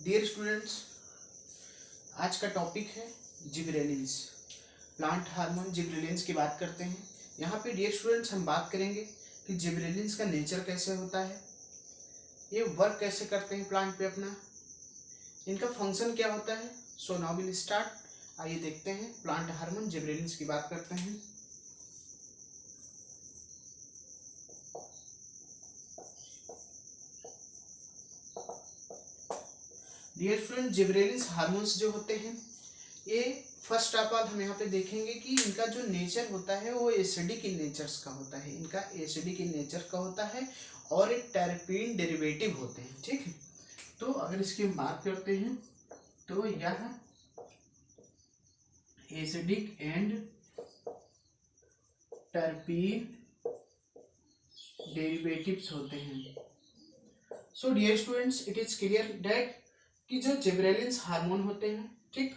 Dear students, आज का topic है जिबरेलिन्स। प्लांट हार्मोन जिबरेलिन्स की बात करते हैं। यहाँ पे डियर स्टूडेंट्स हम बात करेंगे कि जिबरेलिन्स का नेचर कैसे होता है, ये वर्क कैसे करते हैं प्लांट पे अपना, इनका फंक्शन क्या होता है। So now will start. आइए देखते हैं प्लांट हार्मोन जिबरेलिन्स की बात करते हैं। डियर स्टूडेंट, जिबरेलिन्स हार्मोन्स जो होते हैं, ये फर्स्ट ऑफ ऑल हम यहाँ पे देखेंगे कि इनका जो नेचर होता है वो एसिडिक इन नेचर्स का होता है। इनका एसिडिक इन नेचर का होता है और एक टर्पीन डेरिवेटिव होते हैं। ठीक है, तो अगर इसकी बात करते हैं तो यह एसिडिक एंड टर्पीन डेरिवेटिव्स होते हैं। So dear students, it is clear that कि जो जिबरेलिन्स हार्मोन होते हैं, ठीक,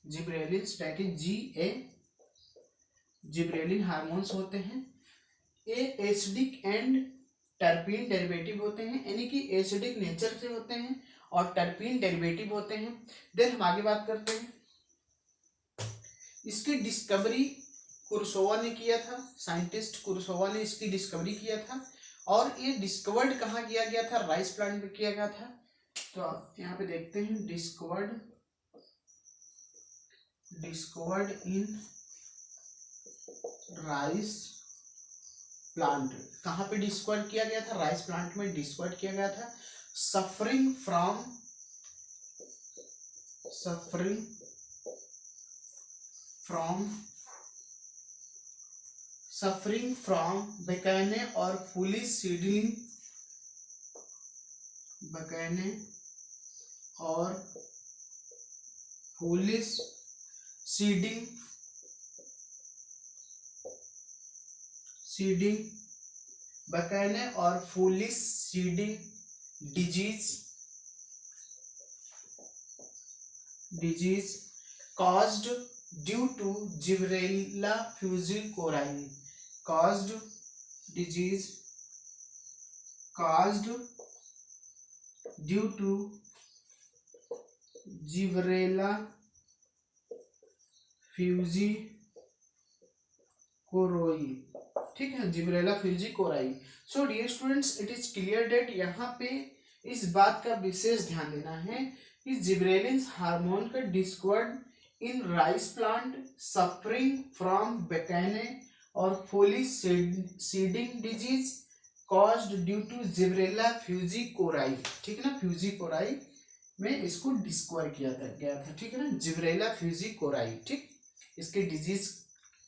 gibberellins that is GA, gibberellin hormones होते हैं, ये एसिडिक एंड टर्पीन डेरिवेटिव होते हैं, यानी कि एसिडिक नेचर से होते हैं और टर्पीन डेरिवेटिव होते हैं। देन हम आगे बात करते हैं, इसकी डिस्कवरी कुर्सोवा ने किया था। साइंटिस्ट कुर्सोवा ने इसकी डिस्कवरी किया था और ये डिस्कवर्ड कहाँ किया गया था? राइस प्लांट में किया गया था। तो आप यहाँ पे देखते हैं, डिस्कवर्ड इन राइस प्लांट। कहाँ पे डिस्कवर किया गया था? राइस प्लांट में डिस्कवर किया गया था। सफरिंग फ्रॉम बेकैने और फुलिश सीडलिंग, बेकैने और फुलिश सीडिंग बेकैने और foolish seedling disease caused due to Gibrella fujikuroi, caused due to Gibrella fujikuroi। ठीक है, Gibberella fujikuroi. So dear students, it is clear that यहाँ पे इस बात का विशेष ध्यान देना है कि जिब्रेलिन्स हार्मोन का discovered in rice plant, suffering from bakanae और foolish seedling disease caused due to Gibberella fujikuroi. ठीक है ना, फ्यूजिकोराई में इसको डिस्कवर किया गया था। ठीक है ना, जिब्रेला फ्यूजिकोराई। ठीक, इसके डिजीज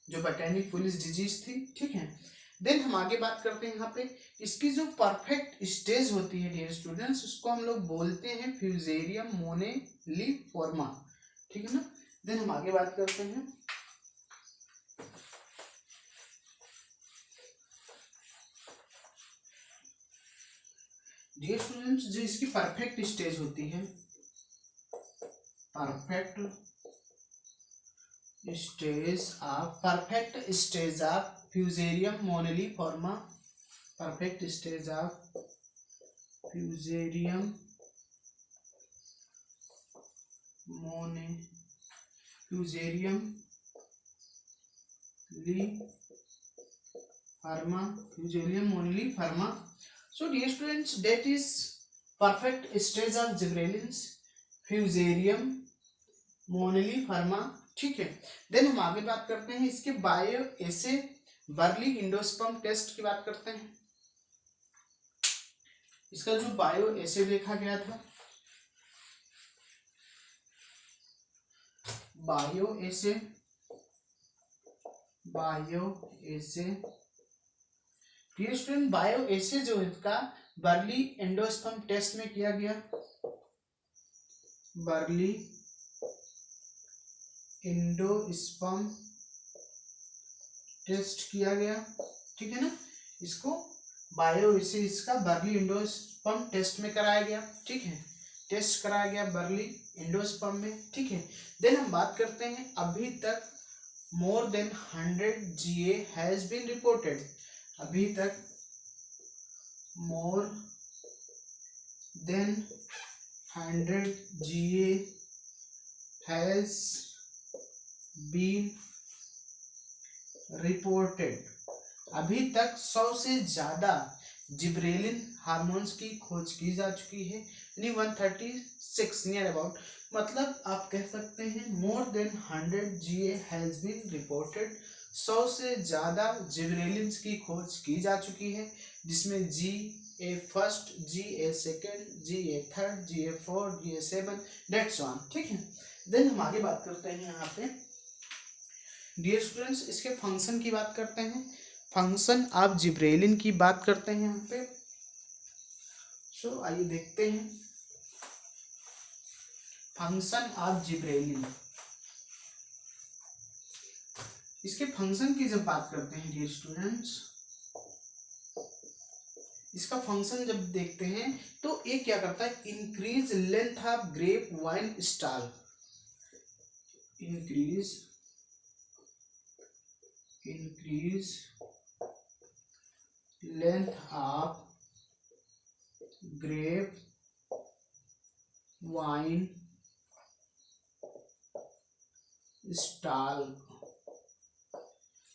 जो बेकैने फुलिश डिजीज थी। ठीक है, देन हम आगे बात करते हैं। यहाँ पे इसकी जो परफेक्ट स्टेज होती है डियर स्टूडेंट्स, उसको हम लोग बोलते हैं फ्यूजेरियम मोनेलिफोर्मा। ठीक है ना, देन हम आगे बात करते हैं। डियर स्टूडेंट्स, जो इसकी परफेक्ट स्टेज होती है, perfect stage of Fusarium moniliforme, perfect stage of Fusarium moniliforme. So dear students, that is perfect stage of Gibrellins Fusarium moniliforme. ठीक है, देन हम आगे बात करते हैं इसके bioassay barley endosperm test की बात करते हैं। इसका जो बायो एसे देखा गया था, बायो एसे डियर स्टूडेंट, बायो एसे जो इसका बर्ली एंडोस्पर्म टेस्ट में किया गया, बर्ली एंडोस्पर्म टेस्ट किया गया। ठीक है ना, इसको बायो एसे इसका बर्ली एंडोस्पर्म टेस्ट में कराया गया। ठीक है, टेस्ट कराया गया बर्ली एंडोस्पर्म में। ठीक है, देन हम बात करते हैं, अभी तक more than 100 GA has been reported. अभी तक more than 100 GA has been reported। अभी तक 100 से ज्यादा जिब्रेलिन हार्मोन्स की खोज की जा चुकी है, यानी 136 नियर अबाउट, मतलब आप कह सकते हैं more than 100 GA has been reported. 100 से ज्यादा जिब्रेलिन की खोज की जा चुकी है, जिसमें GA first, GA second, GA third, GA fourth, GA seven, that's one. ठीक है, देन हम आगे बात करते हैं यहाँ पे डियर स्टूडेंट्स, इसके फंक्शन की बात करते हैं। फंक्शन ऑफ जिब्रेलिन की बात करते हैं यहाँ पे। सो आइए देखते हैं फंक्शन ऑफ जिब्रेलिन। इसके फंक्शन की जब बात करते हैं डियर स्टूडेंट्स, इसका फंक्शन जब देखते हैं तो ये क्या करता है, increase length of grape wine stall, increase length of grape wine stall,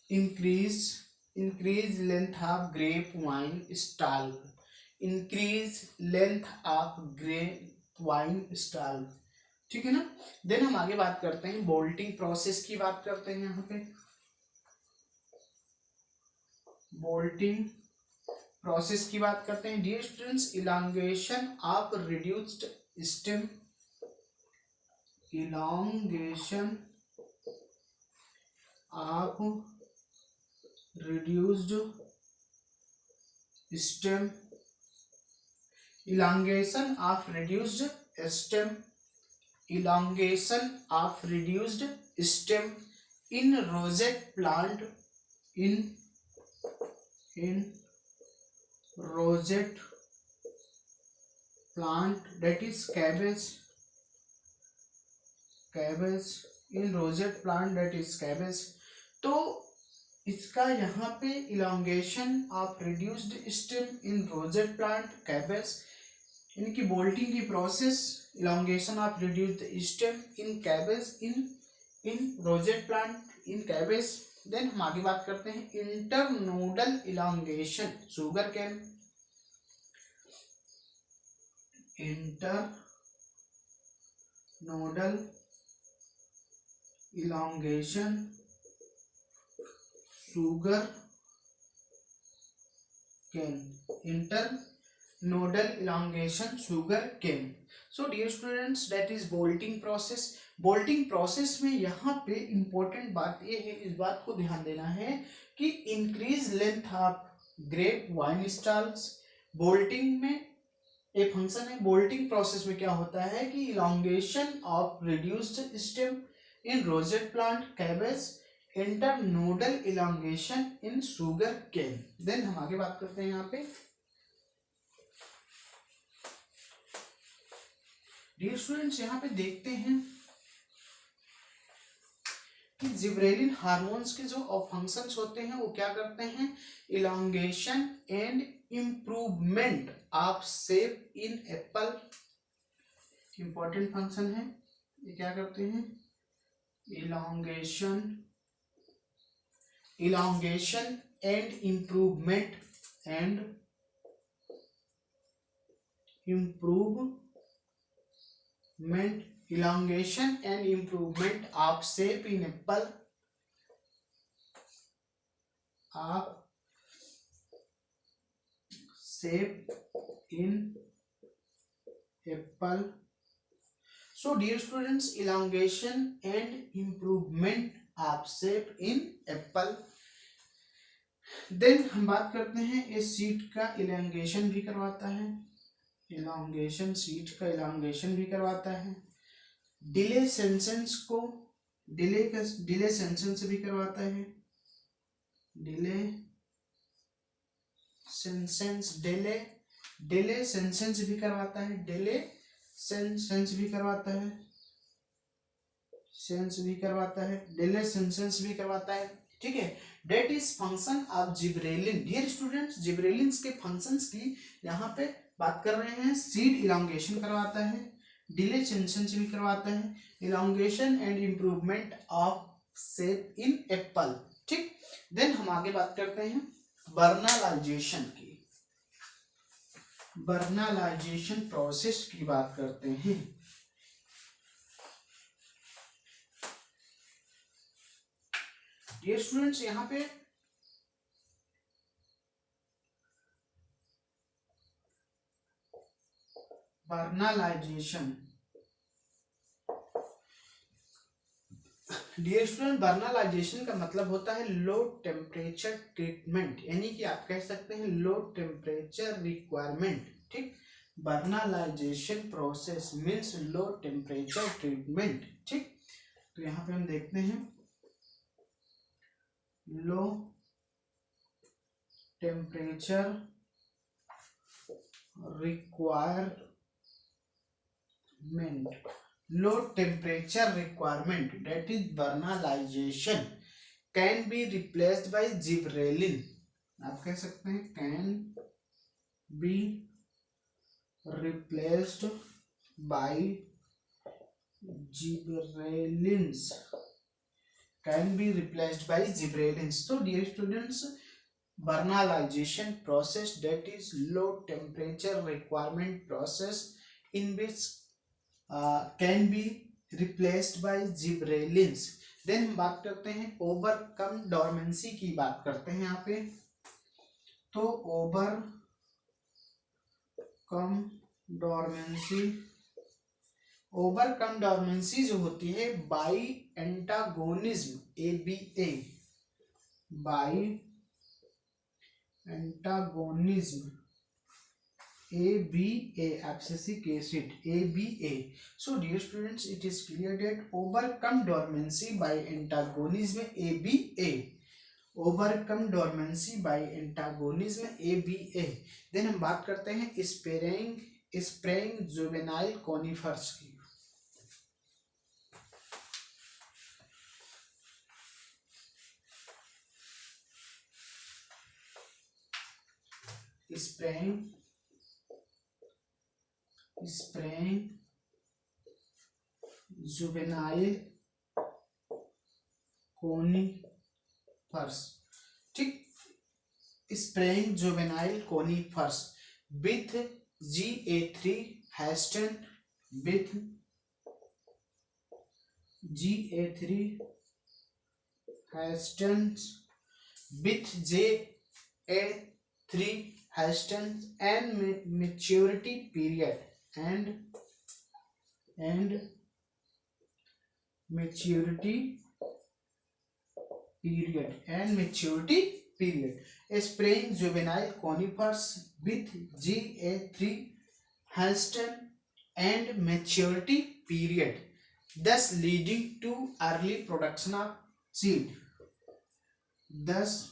increase length of grape wine stall, increase length of grape wine stall। ठीक है ना। देन हम आगे बात करते हैं बोल्टिंग प्रोसेस की बात करते हैं यहाँ पे। बोल्टिंग प्रोसेस की बात करते हैं dear students, elongation of reduced stem, elongation of reduced stem, elongation of reduced stem, elongation of reduced stem in rosette plant, in rosette plant, that is cabbage, in rosette plant, that is cabbage। तो इसका यहाँ पे elongation of reduced stem in rosette plant cabbage, इनकी bolting की process, elongation of reduced stem in cabbage, in rosette plant in cabbage. Then हम आगे बात करते हैं internodal elongation sugar cane, internodal elongation sugar cane, internodal elongation sugar cane. So dear students, that is bolting process. Bolting process में यहाँ पे important बात ये है, इस बात को ध्यान देना है कि increase length of grape wine stalls. Bolting में एक फंक्शन है, बोल्टिंग प्रोसेस में क्या होता है कि elongation of reduced stem in rosette plant cabbage, internodal elongation in sugar cane. Then हम आगे बात करते हैं यहाँ पे डियर स्टूडेंट्स, यहाँ पे देखते हैं कि जिब्रेलिन हार्मोन्स के जो फंक्शंस होते हैं वो क्या करते हैं, elongation and improvement of shape in Apple, important function है। ये क्या करते हैं, elongation and improvement elongation and improvement of shape in apple, So dear students, elongation and improvement of shape in apple। Then हम बात करते हैं इस सीट का elongation भी करवाता है, सीट का elongation भी करवाता है, डिले सेंसेंस को डिले सेंसेंस भी करवाता है, डिले सेंसेंस भी करवाता है, डिले सेंसेंस भी करवाता है, डिले सेंसेंस भी करवाता है। ठीक है, that is function of gibberellin. Dear students, gibberellin के फंक्शंस की यहाँ पे बात कर रहे हैं। सीड इलांगेशन करवाता है, डिले चंचन से भी करवाता है, elongation and improvement of shape in Apple. ठीक, देन हम आगे बात करते हैं बर्नलाइजेशन की। बर्नलाइजेशन प्रोसेस की बात करते हैं। डियर स्टूडेंट्स, यहाँ पे बर्नलाइजेशन, डियर स्टूडेंट, बर्नलाइजेशन का मतलब होता है लो टेम्परेचर ट्रीटमेंट, यानी कि आप कह सकते हैं लो टेम्परेचर रिक्वायरमेंट। ठीक, vernalization process means low temperature treatment. ठीक, तो यहाँ पे हम देखते हैं low temperature requirement, low temperature requirement, that is bernalization, can be replaced by gibberellin। आप कह सकते हैं can be replaced by gibberellins, can be replaced by gibberellins। So dear students, bernalization process, that is low temperature requirement process in which can be replaced by gibberellins. Then हम बात करते हैं overcome dormancy की बात करते हैं यहाँ पे। तो ओवरकम डोरमेंसी जो होती है by antagonism ABA, by antagonism ABA, abscisic acid ABA। So dear students, it is clear that overcome dormancy by antagonism ABA, overcome dormancy by antagonism ABA। then हम बात करते हैं स्प्रेइंग जुवेनाइल कॉनिफर्स की। Spraying juvenile conifers. ठीक, spraying juvenile conifers with GA3 hasten, with GA3 hasten, with JA3 hasten and maturity period and maturity period, spraying juvenile conifers with GA3 Halston and maturity period, thus leading to early production of seed, thus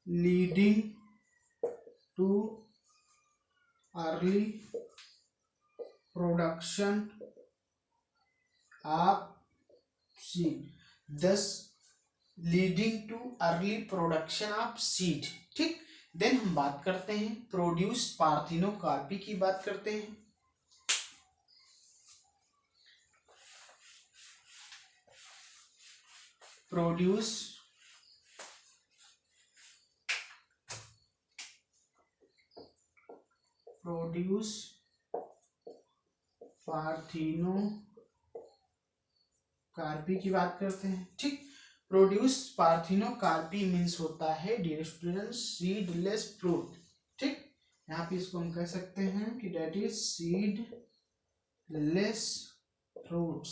leading to early production of seed, thus leading to early production of seed। ठीक, then हम बात करते हैं produce parthenocarpy की बात करते हैं। Produce parthenocarpy की बात करते हैं। ठीक, प्रोड्यूस पार्थिनोकार्पी मीन्स होता है डियर स्टूडेंट्स सीडलेस फ्रूट। ठीक, यहाँ पे इसको हम कह सकते हैं कि डेट इज सीडलेस फ्रूट्स।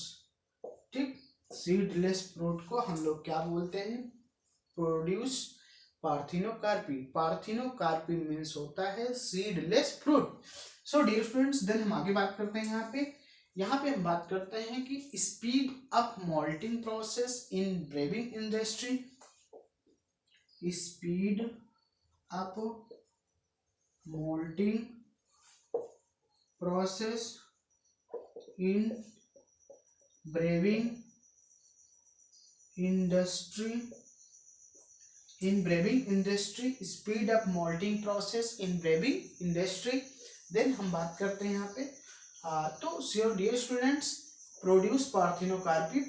ठीक, सीडलेस फ्रूट को हम लोग क्या बोलते हैं? Produce parthenocarpy. पार्थिनोकार्पी मीन्स होता है seedless fruit. So dear students, then हम आगे बात करते हैं। यहाँ पे हम बात करते हैं कि speed up malting process in brewing industry. Speed up malting process in brewing industry. In brewing industry, speed up malting process in brewing industry. Then हम बात करते हैं यहाँ पे तो so dear students, produce parthenocarpy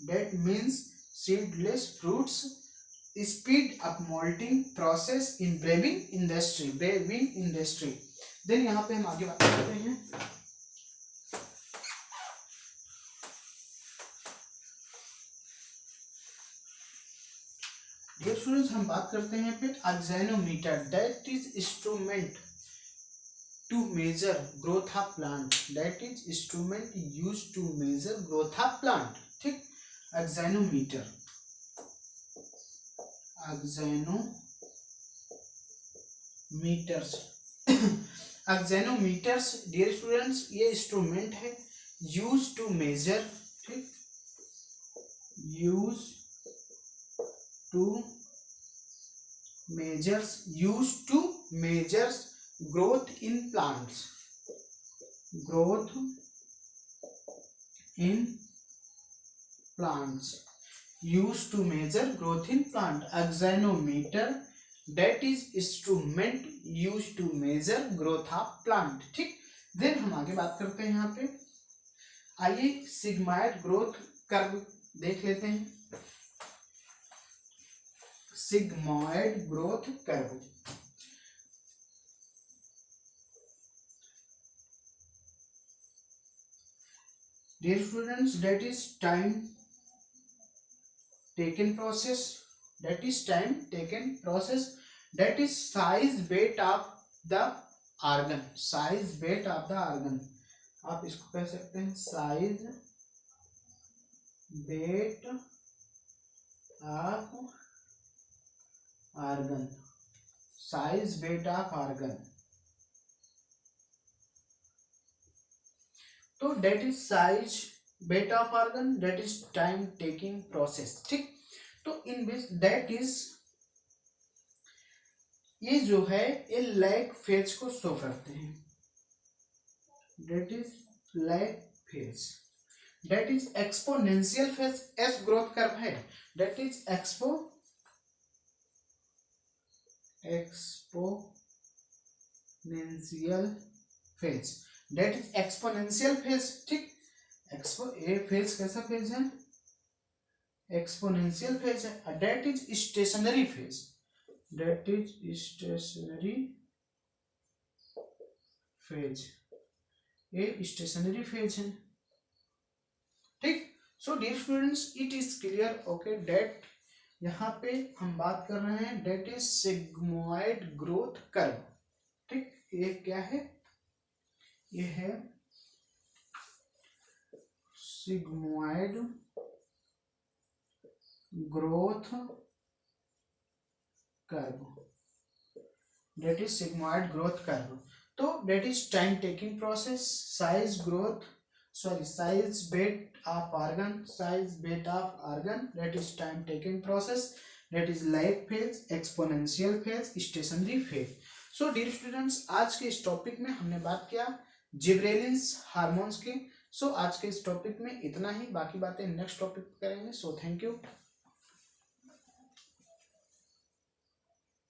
that means seedless fruits, speed up malting process in brewing industry. Then यहाँ पे हम आगे बात करते हैं डियर स्टूडेंट्स, हम बात करते हैं फिर auxanometer, that is instrument to measure growth of plant, that is instrument used to measure growth of plant. ठीक, एक्सोनोमीटर एक्सोनोमीटर्स डियर स्टूडेंट्स ये इंस्ट्रूमेंट है यूज टू मेजर, ठीक, use to measures growth in plants, used to measure growth in plant. Axonometer, that is instrument used to measure growth of plant. ठीक, then हम आगे बात करते हैं यहाँ पे, आइए सिग्मॉइड ग्रोथ कर्व देख लेते हैं। Sigmoid growth curve, dear students, that is time taken process, that is size weight of the organ, आप इसको कह सकते हैं size weight of organ, तो that is size weight of organ, that is time taking process. ठीक, तो इन which date is, ये जो है ये लैग फेज को शो करते हैं, that is lag phase, that is exponential phase, S growth curve है, that is exponential phase, that is exponential phase. ठीक, ए फेज कैसा फेज है, एक्सपोनेंशियल फेज है। That is stationary phase, that is stationary phase, ये stationary phase है। ठीक, so dear students, it is clear, okay, that यहाँ पे हम बात कर रहे हैं, that is sigmoid growth curve. ठीक, ये क्या है, ये है sigmoid growth curve, that is sigmoid growth curve. तो that is time taking process, size weight of organ, that is time taking process, that is lag phase, exponential phase, stationary phase. So dear students, आज के इस topic में हमने बात किया gibberellins hormones के। सो आज के इस टॉपिक में इतना ही, बाकी बातें नेक्स्ट टॉपिक करेंगे। So thank you.